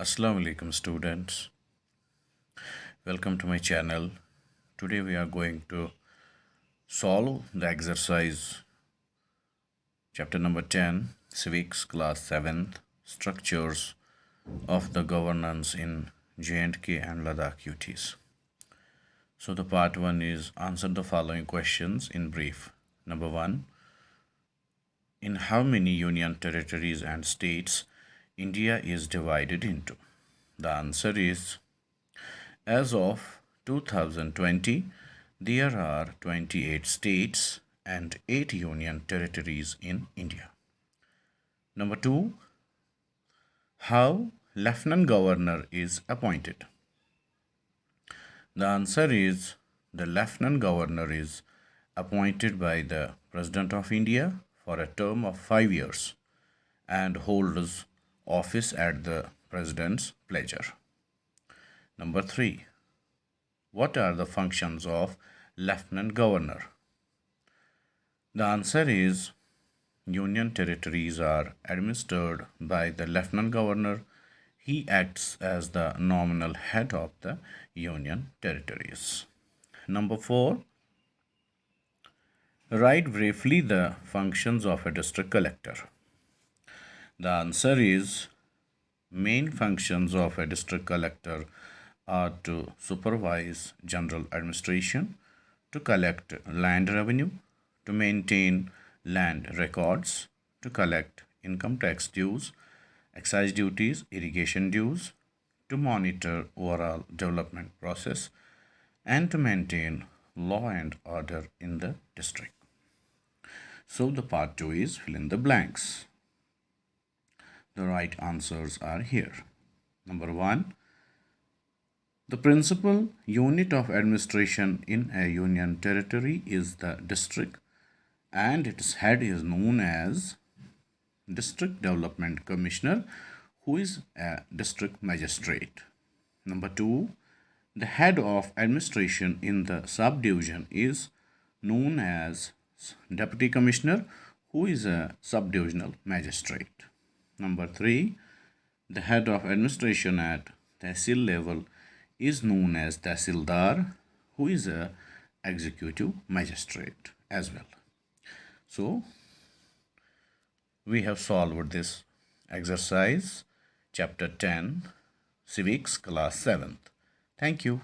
Assalamu alaikum students. Welcome to my channel. Today we are going to solve the exercise chapter number 10 Civics class 7th structures of the governance in J&K and Ladakh UTs. So the part 1 is answer the following questions in brief. Number 1, in how many union territories and states India is divided into? The answer is, as of 2020, there are 28 states and 8 union territories in India. Number 2, how Lieutenant Governor is appointed? The answer is, the Lieutenant Governor is appointed by the President of India for a term of 5 years and holds office at the President's pleasure. Number 3, what are the functions of Lieutenant Governor? The answer is, union territories are administered by the Lieutenant Governor. He acts as the nominal head of the union territories. Number 4, write briefly the functions of a district collector. The answer is, main functions of a district collector are to supervise general administration, to collect land revenue, to maintain land records, to collect income tax dues, excise duties, irrigation dues, to monitor overall development process, and to maintain law and order in the district. So the part 2 is fill in the blanks. The right answers are here. Number 1, the principal unit of administration in a union territory is the district, and its head is known as District Development Commissioner, who is a district magistrate. Number 2, the head of administration in the subdivision is known as Deputy Commissioner, who is a subdivisional magistrate. Number 3, the head of administration at Tehsil level is known as Tehsildar, who is a executive magistrate as well. So we have solved this exercise chapter 10 Civics class 7th. Thank you.